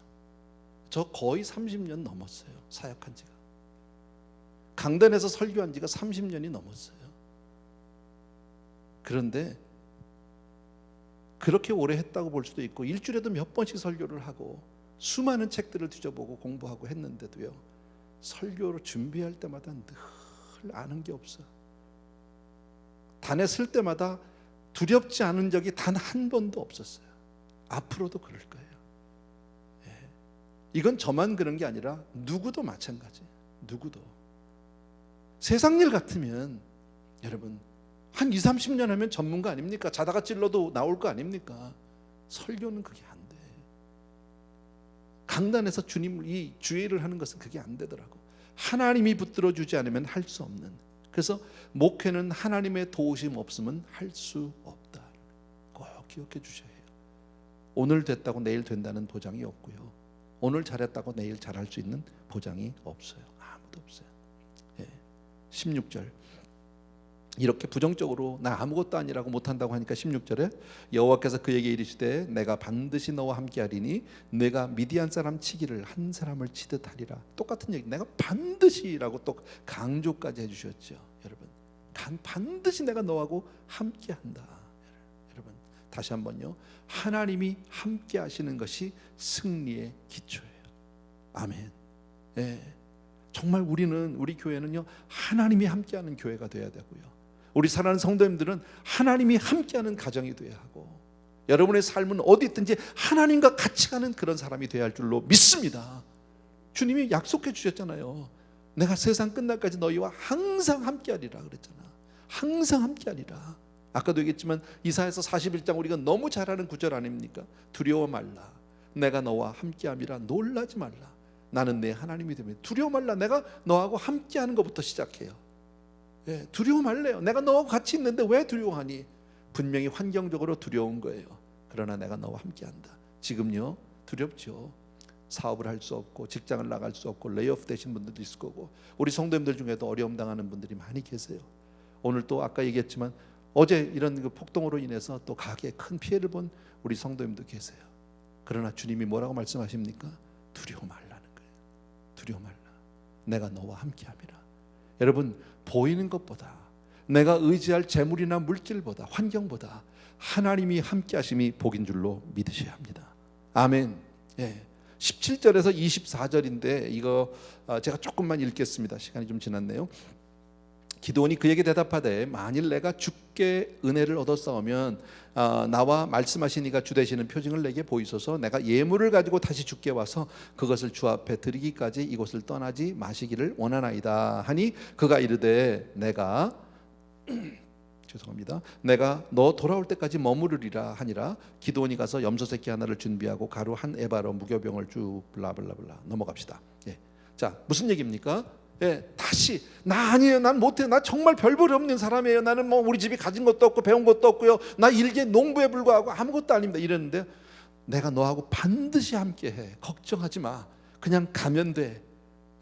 저 거의 30년 넘었어요. 사역한 지가. 강단에서 설교한 지가 30년이 넘었어요. 그런데 그렇게 오래 했다고 볼 수도 있고, 일주일에도 몇 번씩 설교를 하고 수많은 책들을 뒤져보고 공부하고 했는데도요, 설교로 준비할 때마다 늘 아는 게 없어. 단에 쓸 때마다 두렵지 않은 적이 단 한 번도 없었어요. 앞으로도 그럴 거예요. 이건 저만 그런 게 아니라 누구도 마찬가지예요. 누구도. 세상 일 같으면 여러분 한 20, 30년 하면 전문가 아닙니까? 자다가 찔러도 나올 거 아닙니까? 설교는 그게 안 돼. 강단에서 주님을 이 주의를 하는 것은 그게 안 되더라고. 하나님이 붙들어 주지 않으면 할 수 없는. 그래서 목회는 하나님의 도우심 없으면 할 수 없다. 꼭 기억해 주셔야 해요. 오늘 됐다고 내일 된다는 보장이 없고요. 오늘 잘했다고 내일 잘할 수 있는 보장이 없어요. 아무도 없어요. 16절. 이렇게 부정적으로 나 아무것도 아니라고 못한다고 하니까 16절에 여호와께서 그에게 이르시되 내가 반드시 너와 함께하리니 내가 미디안 사람 치기를 한 사람을 치듯 하리라. 똑같은 얘기. 내가 반드시라고 또 강조까지 해주셨죠. 여러분, 반드시 내가 너하고 함께한다. 여러분, 다시 한번요, 하나님이 함께하시는 것이 승리의 기초예요. 아멘. 정말 우리 교회는요, 하나님이 함께하는 교회가 돼야 되고요, 우리 사랑하는 성도님들은 하나님이 함께하는 가정이 돼야 하고, 여러분의 삶은 어디 있든지 하나님과 같이 가는 그런 사람이 돼야 할 줄로 믿습니다. 주님이 약속해 주셨잖아요. 내가 세상 끝날까지 너희와 항상 함께하리라 그랬잖아. 항상 함께하리라. 아까도 얘기했지만 이사야서 41장 우리가 너무 잘 아는 구절 아닙니까? 두려워 말라, 내가 너와 함께함이라. 놀라지 말라, 나는 내 하나님이 되면. 두려워 말라, 내가 너하고 함께하는 것부터 시작해요. 예, 두려워 말래요. 내가 너와 같이 있는데 왜 두려워하니? 분명히 환경적으로 두려운 거예요. 그러나 내가 너와 함께한다. 지금요 두렵죠. 사업을 할 수 없고 직장을 나갈 수 없고 레이오프 되신 분들도 있을 거고, 우리 성도님들 중에도 어려움 당하는 분들이 많이 계세요. 오늘 또 아까 얘기했지만 어제 이런 그 폭동으로 인해서 또 가게에 큰 피해를 본 우리 성도님도 계세요. 그러나 주님이 뭐라고 말씀하십니까? 두려워 말라는 거예요. 두려워 말라. 내가 너와 함께함이라. 여러분, 보이는 것보다, 내가 의지할 재물이나 물질보다, 환경보다 하나님이 함께하심이 복인 줄로 믿으셔야 합니다. 아멘. 예. 17절에서 24절인데 이거 제가 조금만 읽겠습니다. 시간이 좀 지났네요. 기드온이 그에게 대답하되 만일 내가 주께 은혜를 얻었사오면 나와 말씀하신 이가 주 되시는 표징을 내게 보이소서. 내가 예물을 가지고 다시 주께 와서 그것을 주 앞에 드리기까지 이곳을 떠나지 마시기를 원하나이다 하니, 그가 이르되 내가 내가 너 돌아올 때까지 머무르리라 하니라. 기드온이 가서 염소 새끼 하나를 준비하고 가루 한 에바로 무교병을 쭉 블라블라블라. 넘어갑시다. 예. 자, 무슨 얘기입니까? 예, 다시 나 아니에요, 난 못해, 나 정말 별볼 없는 사람이에요, 나는 뭐 우리 집이 가진 것도 없고 배운 것도 없고요, 나 일개 농부에 불과하고 아무것도 아닙니다 이랬는데, 내가 너하고 반드시 함께해, 걱정하지 마, 그냥 가면 돼,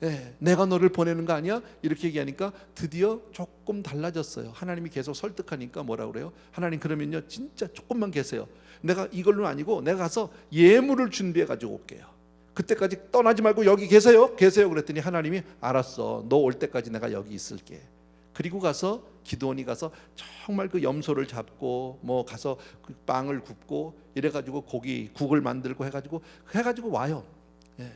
예, 내가 너를 보내는 거 아니야? 이렇게 얘기하니까 드디어 조금 달라졌어요. 하나님이 계속 설득하니까 뭐라 그래요? 하나님, 그러면요 진짜 조금만 계세요. 내가 이걸로 아니고 내가 가서 예물을 준비해 가지고 올게요. 그때까지 떠나지 말고 여기 계세요 그랬더니 하나님이 알았어, 너 올 때까지 내가 여기 있을게. 그리고 가서 기드온이 가서 정말 그 염소를 잡고 뭐 가서 그 빵을 굽고 이래가지고 국을 만들고 해가지고 와요. 예.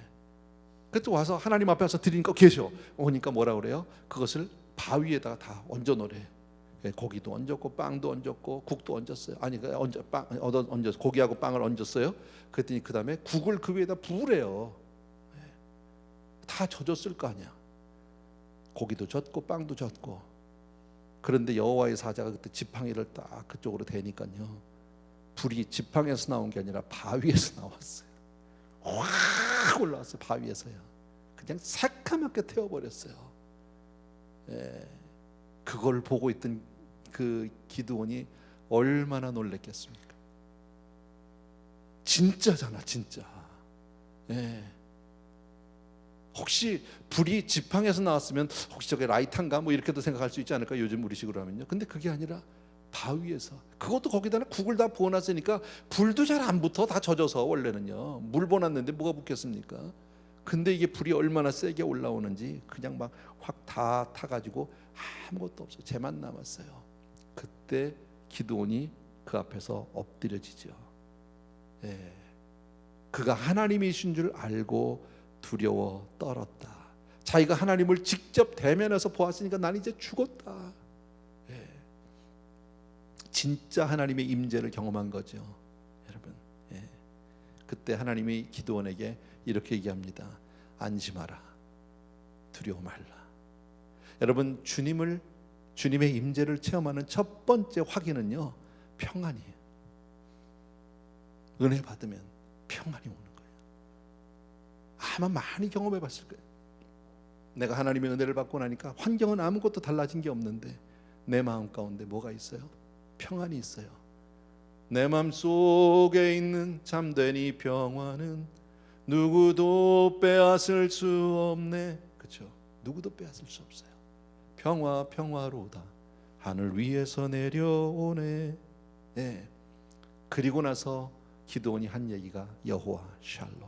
그래서 와서 하나님 앞에 서 드리니까 계셔. 오니까 뭐라 그래요? 그것을 바위에다가 다 얹어 놓으래. 예, 고기도 얹었고 빵도 얹었고 국도 얹었어요. 아니 얹었어. 고기하고 빵을 얹었어요. 그랬더니 그 다음에 국을 그 위에다 부으래요. 예. 다 젖었을 거 아니야. 고기도 젖고 빵도 젖고. 그런데 여호와의 사자가 그때 지팡이를 딱 그쪽으로 대니까요, 불이 지팡이에서 나온 게 아니라 바위에서 나왔어요. 확 올라왔어요. 바위에서요. 그냥 새카맣게 태워버렸어요. 예. 그걸 보고 있던 그 기드온이 얼마나 놀랬겠습니까? 진짜잖아, 진짜. 예. 혹시 불이 지팡이에서 나왔으면 혹시 저게 라이터인가 뭐 이렇게도 생각할 수 있지 않을까, 요즘 우리식으로 하면요. 근데 그게 아니라 바위에서, 그것도 거기다 국을 다 부어놨으니까 불도 잘 안 붙어, 다 젖어서. 원래는요 물 부어놨는데 뭐가 붙겠습니까? 근데 이게 불이 얼마나 세게 올라오는지 그냥 막 확 다 타가지고 아무것도 없어요. 재만 남았어요. 그때 기드온이 그 앞에서 엎드려지죠. 예. 그가 하나님이신 줄 알고 두려워 떨었다. 자기가 하나님을 직접 대면해서 보았으니까 난 이제 죽었다. 예. 진짜 하나님의 임재를 경험한 거죠, 여러분. 예. 그때 하나님이 기드온에게 이렇게 얘기합니다. 안심하라, 두려워 말라. 여러분, 주님의 임재를 체험하는 첫 번째 확인은요, 평안이에요. 은혜 받으면 평안이 오는 거예요. 아마 많이 경험해 봤을 거예요. 내가 하나님의 은혜를 받고 나니까 환경은 아무것도 달라진 게 없는데 내 마음 가운데 뭐가 있어요? 평안이 있어요. 내 마음 속에 있는 참된 이 평안은 누구도 빼앗을 수 없네. 그렇죠? 누구도 빼앗을 수 없어요. 평화로다 하늘 위에서 내려오네. 네. 그리고 나서 기드온이 한 얘기가 여호와 샬롬,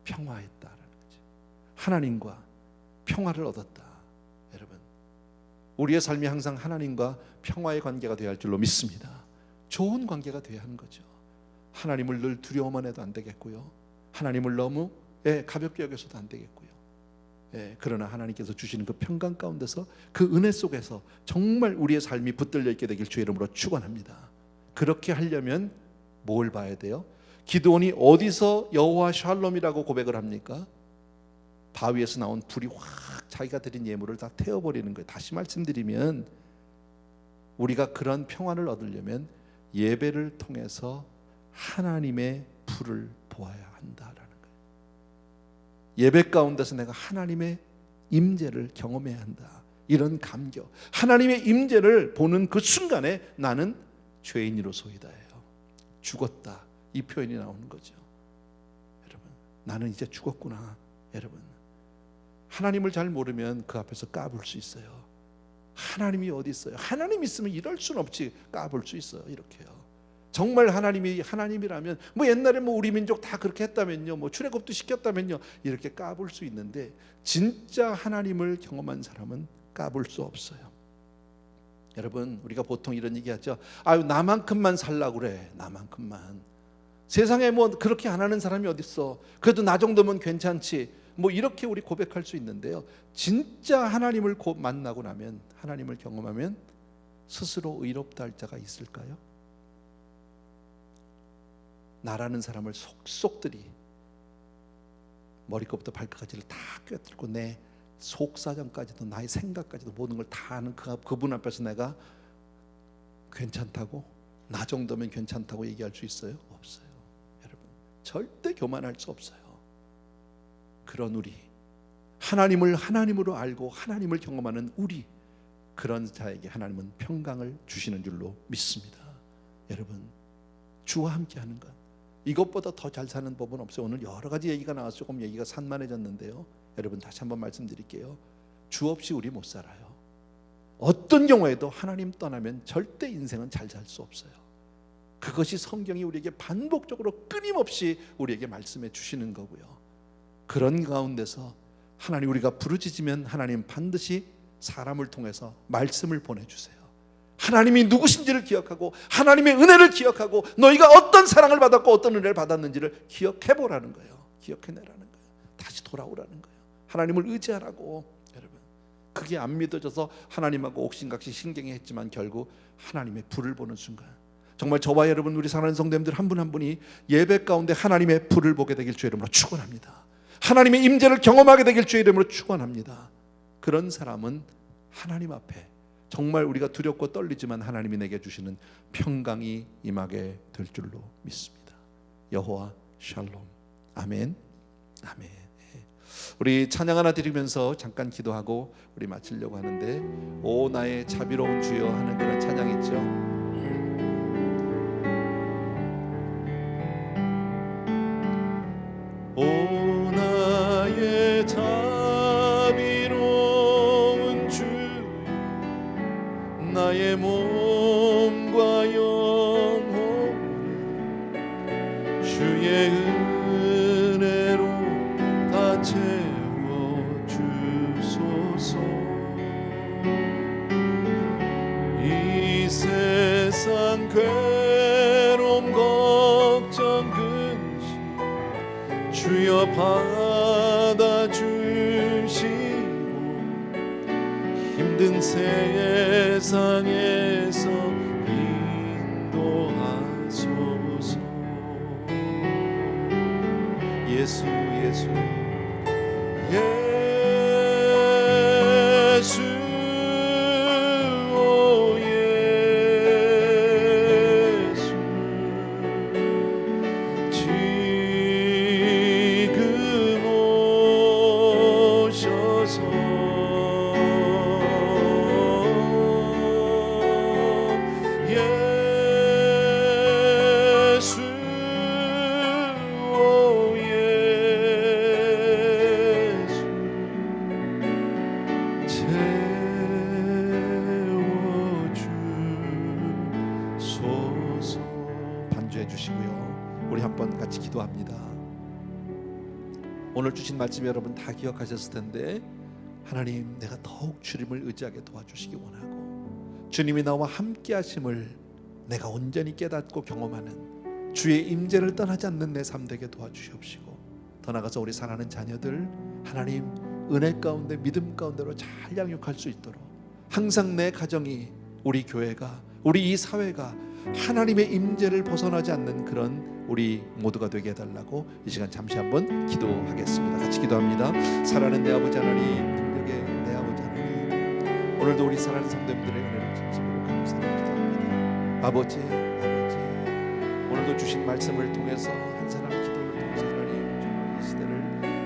평화했다라는 거죠. 하나님과 평화를 얻었다. 여러분, 우리의 삶이 항상 하나님과 평화의 관계가 되어야 할 줄로 믿습니다. 좋은 관계가 되어야 하는 거죠. 하나님을 늘 두려워만 해도 안 되겠고요, 하나님을 너무 가볍게 여겨서도 안 되겠고요. 그러나 하나님께서 주시는 그 평강 가운데서, 그 은혜 속에서 정말 우리의 삶이 붙들려 있게 되길 주의 이름으로 축원합니다. 그렇게 하려면 뭘 봐야 돼요? 기드온이 어디서 여호와 샬롬이라고 고백을 합니까? 바위에서 나온 불이 확 자기가 드린 예물을 다 태워버리는 거예요. 다시 말씀드리면, 우리가 그런 평안을 얻으려면 예배를 통해서 하나님의 불을 보아야 한다라는 거예요. 예배 가운데서 내가 하나님의 임재를 경험해야 한다. 이런 감격, 하나님의 임재를 보는 그 순간에 나는 죄인이로소이다예요. 죽었다, 이 표현이 나오는 거죠. 여러분, 나는 이제 죽었구나. 여러분, 하나님을 잘 모르면 그 앞에서 까불 수 있어요. 하나님이 어디 있어요? 하나님 있으면 이럴 수는 없지. 까불 수 있어요. 이렇게요. 정말 하나님이 하나님이라면 뭐 옛날에 뭐 우리 민족 다 그렇게 했다면요, 뭐 출애굽도 시켰다면요, 이렇게 까불 수 있는데 진짜 하나님을 경험한 사람은 까불 수 없어요. 여러분, 우리가 보통 이런 얘기하죠. 아유, 나만큼만 살라고 그래. 나만큼만. 세상에 뭐 그렇게 안 하는 사람이 어디 있어. 그래도 나 정도면 괜찮지. 뭐 이렇게 우리 고백할 수 있는데요, 진짜 하나님을 만나고 나면, 하나님을 경험하면 스스로 의롭다 할 자가 있을까요? 나라는 사람을 속속들이 머리끝부터 발끝까지를 다 꿰뚫고 내 속사정까지도 나의 생각까지도 모든 걸 다 아는 그분 앞에서 내가 괜찮다고, 나 정도면 괜찮다고 얘기할 수 있어요? 없어요. 여러분, 절대 교만할 수 없어요. 그런 우리, 하나님을 하나님으로 알고 하나님을 경험하는 우리, 그런 자에게 하나님은 평강을 주시는 줄로 믿습니다. 여러분, 주와 함께하는 것, 이것보다 더 잘 사는 법은 없어요. 오늘 여러 가지 얘기가 나와서 조금 얘기가 산만해졌는데요, 여러분 다시 한번 말씀드릴게요. 주 없이 우리 못 살아요. 어떤 경우에도 하나님 떠나면 절대 인생은 잘 살 수 없어요. 그것이 성경이 우리에게 반복적으로 끊임없이 우리에게 말씀해 주시는 거고요. 그런 가운데서 하나님, 우리가 부르짖으면 하나님 반드시 사람을 통해서 말씀을 보내주세요. 하나님이 누구신지를 기억하고 하나님의 은혜를 기억하고 너희가 어떤 사랑을 받았고 어떤 은혜를 받았는지를 기억해보라는 거예요. 기억해내라는 거예요. 다시 돌아오라는 거예요. 하나님을 의지하라고. 여러분, 그게 안 믿어져서 하나님하고 옥신각신 신경이 했지만 결국 하나님의 불을 보는 순간, 정말 저와 여러분, 우리 사랑하는 성도님들 한 분 한 분이 예배 가운데 하나님의 불을 보게 되길 주의 이름으로 축원합니다. 하나님의 임재를 경험하게 되길 주의 이름으로 축원합니다. 그런 사람은 하나님 앞에 정말 우리가 두렵고 떨리지만 하나님이 내게 주시는 평강이 임하게 될 줄로 믿습니다. 여호와 샬롬. 아멘. 아멘. 우리 찬양 하나 드리면서 잠깐 기도하고 우리 마치려고 하는데, 오 나의 자비로운 주여 하는 그런 찬양 있죠. 오 나의 자비로운 주여, 나의 몸과 영혼을 주의 은혜로 다 채워주소서. 이 세상 괴로움 걱정 근심 주여 받아주시고, 힘든 세상에서 인도하소서. 예수 예수 예수, 오 예수, 지금 오셔서 예수, 오 예수, 채워주소서. 반주해 주시고요, 우리 한번 같이 기도합니다. 오늘 주신 말씀 여러분 다 기억하셨을 텐데, 하나님, 내가 더욱 주님을 의지하게 도와주시기 원하고, 주님이 나와 함께 하심을 내가 온전히 깨닫고 경험하는 주의 임재를 떠나지 않는 내 삶 되게 도와주시옵시고, 더 나아가서 우리 사랑하는 자녀들 하나님 은혜 가운데 믿음 가운데로 잘 양육할 수 있도록, 항상 내 가정이, 우리 교회가, 우리 이 사회가 하나님의 임재를 벗어나지 않는 그런 우리 모두가 되게 해달라고 이 시간 잠시 한번 기도하겠습니다. 같이 기도합니다. 사랑하는 내 아버지 하나님, 능력의 내 아버지 하나님, 오늘도 우리 사랑하는 성도님들의 은혜를 진심으로 감사하고 기도합니다. 아버지, 오늘도 주신 말씀을 통해서 한 사람 기도를 통해서 하나님, 정말 이 시대를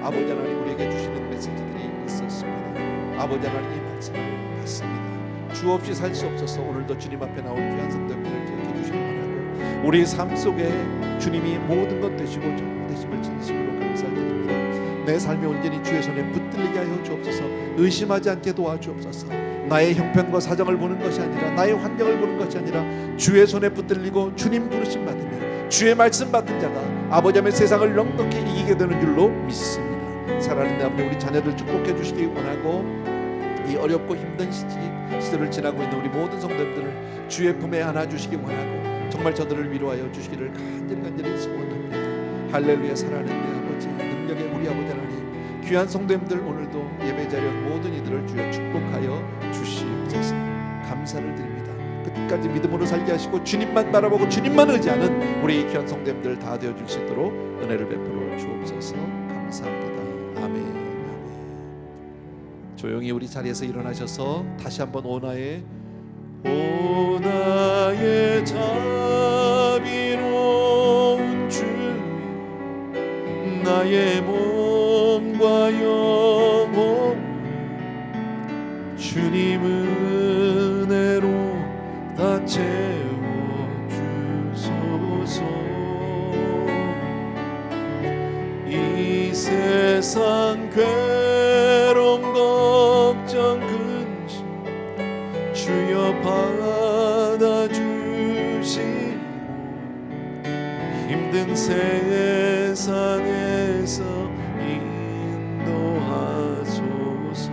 아버지 하나님 우리에게 주시는 메시지들이 있었습니다. 아버지 하나님, 이 말씀을 맞습니다. 주 없이 살 수 없어서 오늘도 주님 앞에 나온 귀한 성도님들을 기억해 주시기 바라고, 우리 삶 속에 주님이 모든 것 되시고 전부 되심을 진심으로 감사드립니다. 내 삶이 온전히 주의 손에 붙들리게 하여 주옵소서. 의심하지 않게 도와주옵소서. 나의 형편과 사정을 보는 것이 아니라, 나의 환경을 보는 것이 아니라 주의 손에 붙들리고 주님 부르심 받으며 주의 말씀 받은 자가 아버지 앞에 세상을 넉넉히 이기게 되는 줄로 믿습니다. 사랑하는 내 아버지, 우리 자녀들 축복해 주시기 원하고, 이 어렵고 힘든 시절을 지나고 있는 우리 모든 성도들을 주의 품에 안아주시기 원하고, 정말 저들을 위로하여 주시기를 간절히 소원합니다. 할렐루야. 사랑하는 내 아버지, 능력의 우리 아버지 하나님, 귀한 성도님들 오늘도 예배 자리에 모든 이들을 주여 축복하여 주시옵소서. 감사를 드립니다. 끝까지 믿음으로 살게 하시고 주님만 바라보고 주님만 의지하는 우리 귀한 성도님들 다 되어줄 수 있도록 은혜를 베풀어 주옵소서. 감사합니다. 아멘. 조용히 우리 자리에서 일어나셔서 다시 한번 오나의 자비로운 주, 나의 몸과 영혼 주님 은혜로 다 채워주소서. 이 세상 괴로움 걱정 근심 주여 받아주시고, 힘든 세상에서 인도하소서.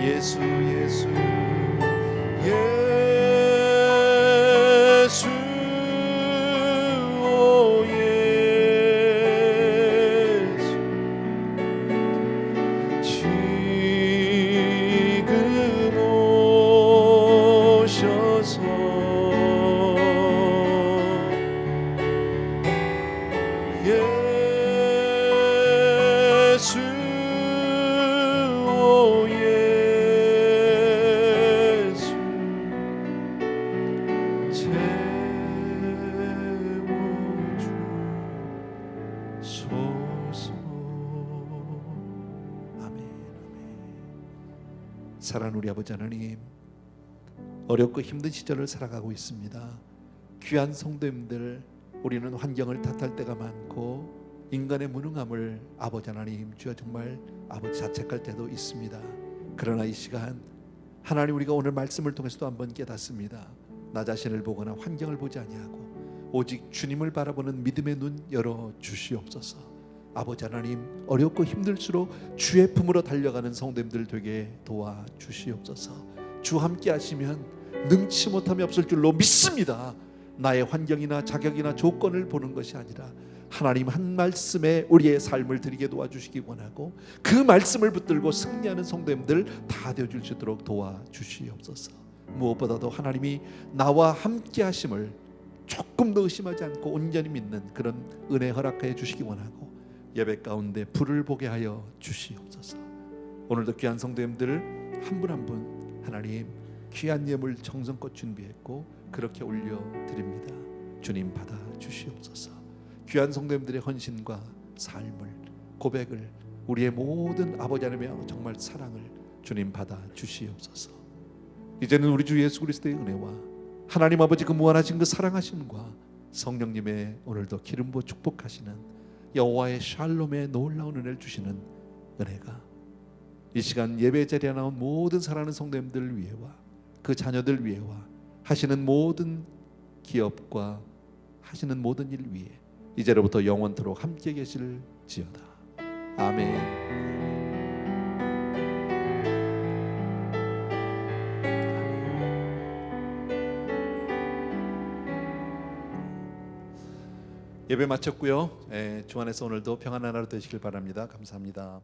예수 예수 예수 오 예수, 지금 오셔서 예수 오 예수, 채워주소서. 아멘. 사랑하는 우리 아버지 하나님, 어렵고 힘든 시절을 살아가고 있습니다. 귀한 성도님들, 우리는 환경을 탓할 때가 많고 인간의 무능함을 아버지 하나님 주여 정말 아버지 자책할 때도 있습니다. 그러나 이 시간 하나님, 우리가 오늘 말씀을 통해서도 한번 깨닫습니다. 나 자신을 보거나 환경을 보지 아니하고 오직 주님을 바라보는 믿음의 눈 열어 주시옵소서. 아버지 하나님, 어렵고 힘들수록 주의 품으로 달려가는 성도님들 되게 도와 주시옵소서. 주 함께 하시면 능치 못함이 없을 줄로 믿습니다. 나의 환경이나 자격이나 조건을 보는 것이 아니라 하나님 한 말씀에 우리의 삶을 드리게 도와주시기 원하고, 그 말씀을 붙들고 승리하는 성도님들 다 되어줄 수 있도록 도와주시옵소서. 무엇보다도 하나님이 나와 함께 하심을 조금 더 의심하지 않고 온전히 믿는 그런 은혜 허락하여 주시기 원하고, 예배 가운데 불을 보게 하여 주시옵소서. 오늘도 귀한 성도님들 한 분 한 분 하나님 귀한 예물 정성껏 준비했고 그렇게 올려드립니다. 주님 받아 주시옵소서. 귀한 성도님들의 헌신과 삶을, 고백을, 우리의 모든 아버지 하나님의 정말 사랑을 주님 받아 주시옵소서. 이제는 우리 주 예수 그리스도의 은혜와 하나님 아버지 그 무한하신 그 사랑하심과 성령님의 오늘도 기름 부어 축복하시는 여호와의 샬롬의 놀라운 은혜를 주시는 은혜가 이 시간 예배 자리에 나온 모든 사랑하는 성도님들 위해와 그 자녀들 위해와 하시는 모든 기업과 하시는 모든 일 위에 이제로부터 영원토록 함께 계실지어다. 아멘. 예배 마쳤고요. 주 안에서 오늘도 평안한 하루 되시길 바랍니다. 감사합니다.